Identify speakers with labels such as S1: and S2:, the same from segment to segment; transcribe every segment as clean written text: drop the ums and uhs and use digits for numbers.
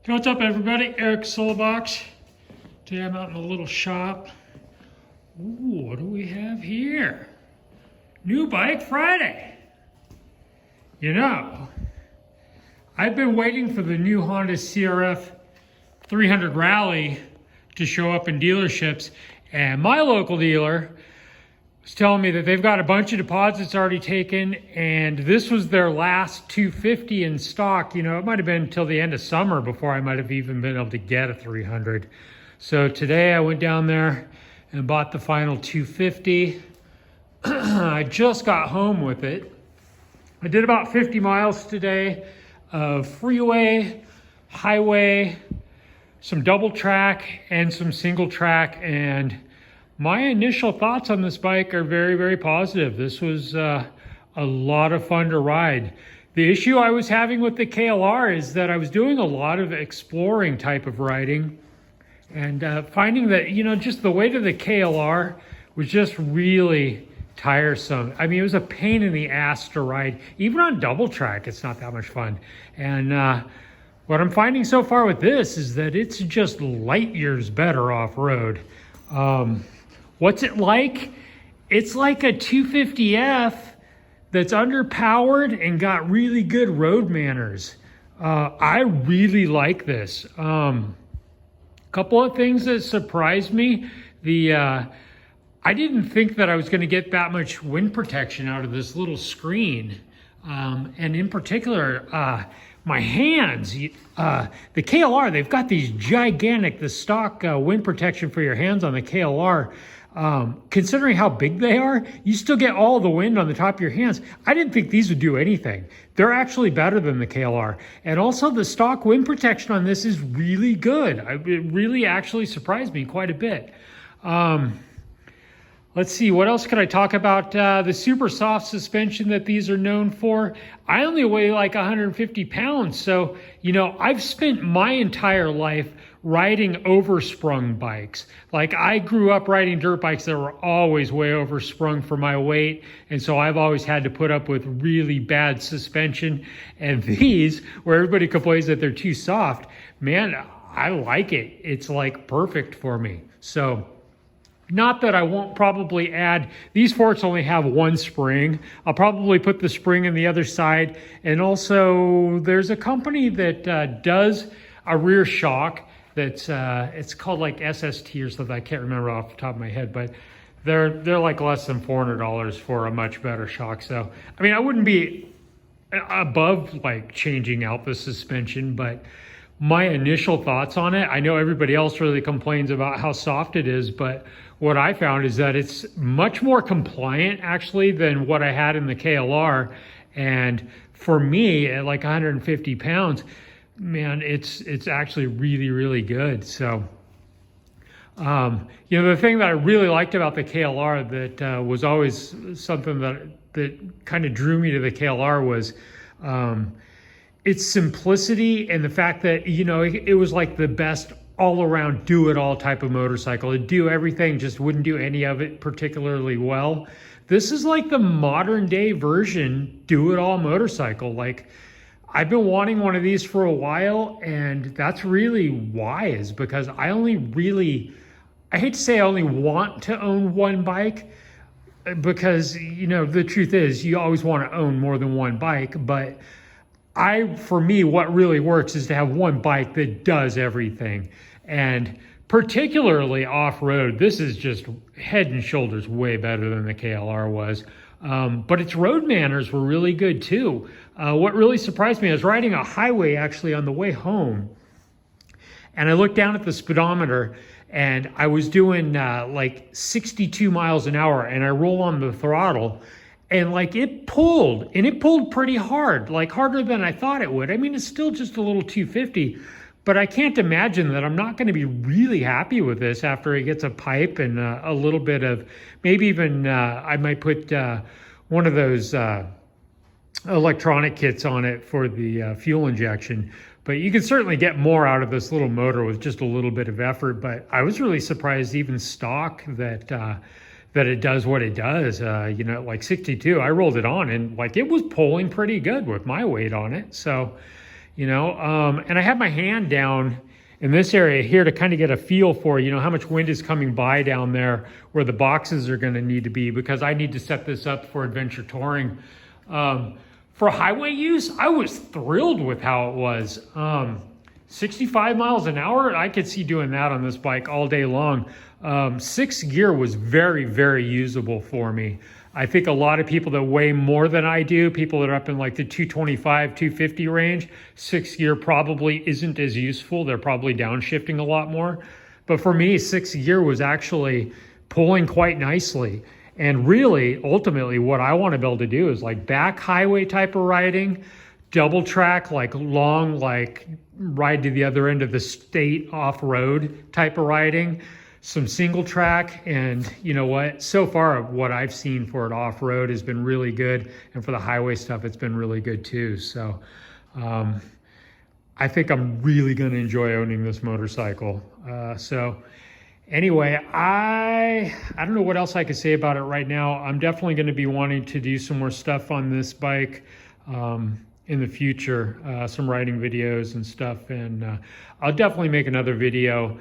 S1: What's up, everybody? Eric Solbox. Today I'm out in a little shop. Ooh, what do we have here? New Bike Friday. You know, I've been waiting for the new Honda CRF 300 Rally to show up in dealerships, and my local dealer was telling me that they've got a bunch of deposits already taken, and this was their last 250 in stock. You know, it might have been until the end of summer before I might have even been able to get a 300. So today I went down there and bought the final 250. I just got home with it. I did about 50 miles today of freeway, highway, some double track and some single track, and my initial thoughts on this bike are very, very positive. This was a lot of fun to ride. The issue I was having with the KLR is that I was doing a lot of exploring type of riding, and finding that, you know, just the weight of the KLR was just really tiresome. I mean, it was a pain in the ass to ride. Even on double track, it's not that much fun. And what I'm finding so far with this is that it's just light years better off-road. What's it like? It's like a 250F that's underpowered and got really good road manners. I really like this. Couple of things that surprised me. I didn't think that I was going to get that much wind protection out of this little screen. And in particular, my hands, the KLR, they've got these gigantic, the stock wind protection for your hands on the KLR. Considering how big they are, you still get all the wind on the top of your hands. I didn't think these would do anything. They're actually better than the KLR. And also the stock wind protection on this is really good. It really actually surprised me quite a bit. Let's see, what else could I talk about? The super soft suspension that these are known for. I only weigh like 150 pounds. So, you know, I've spent my entire life riding oversprung bikes. Like, I grew up riding dirt bikes that were always way oversprung for my weight. And so I've always had to put up with really bad suspension. And these, where everybody complains that they're too soft, man, I like it. It's like perfect for me. So, not that I won't probably add, these forks only have one spring. I'll probably put the spring in the other side. And also there's a company that does a rear shock that's, it's called like SST or something. I can't remember off the top of my head, but they're like less than $400 for a much better shock. So, I mean, I wouldn't be above like changing out the suspension, but my initial thoughts on it, I know everybody else really complains about how soft it is, but what I found is that it's much more compliant actually than what I had in the KLR. And for me, at like 150 pounds, man, it's actually really, really good. So, you know, the thing that I really liked about the KLR that was always something that kind of drew me to the KLR was its simplicity, and the fact that, you know, it was like the best all-around do-it-all type of motorcycle. It'd do everything, just wouldn't do any of it particularly well. This is like the modern-day version do-it-all motorcycle. Like, I've been wanting one of these for a while, and that's really why, is because I hate to say I only want to own one bike, because, you know, the truth is you always want to own more than one bike, but for me, what really works is to have one bike that does everything. And particularly off-road, this is just head and shoulders way better than the KLR was. But its road manners were really good too. What really surprised me, I was riding a highway actually on the way home, and I looked down at the speedometer, and I was doing like 62 miles an hour, and I roll on the throttle, and like it pulled pretty hard, like harder than I thought it would. I mean, it's still just a little 250, but I can't imagine that I'm not going to be really happy with this after it gets a pipe and a little bit of, maybe even I might put one of those electronic kits on it for the fuel injection. But you can certainly get more out of this little motor with just a little bit of effort. But I was really surprised, even stock, that it does what it does. You know, like 62, I rolled it on and like it was pulling pretty good with my weight on it. So, and I have my hand down in this area here to kind of get a feel for, how much wind is coming by down there where the boxes are going to need to be, because I need to set this up for adventure touring. For highway use, I was thrilled with how it was. 65 miles an hour, I could see doing that on this bike all day long. 6th gear was very, very usable for me. I think a lot of people that weigh more than I do, people that are up in like the 225, 250 range, 6th gear probably isn't as useful. They're probably downshifting a lot more. But for me, 6th gear was actually pulling quite nicely. And really, ultimately, what I want to be able to do is like back highway type of riding, double track, like long, like ride to the other end of the state off-road type of riding, some single track. And you know what? So far, what I've seen for it off-road has been really good. And for the highway stuff, it's been really good too. So I think I'm really going to enjoy owning this motorcycle. Anyway, I don't know what else I could say about it right now. I'm definitely going to be wanting to do some more stuff on this bike in the future, some riding videos and stuff. And I'll definitely make another video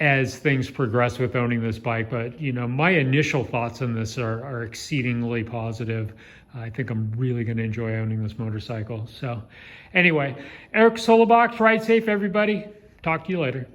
S1: as things progress with owning this bike. But, my initial thoughts on this are exceedingly positive. I think I'm really going to enjoy owning this motorcycle. So anyway, Eric Solobox, ride safe, everybody. Talk to you later.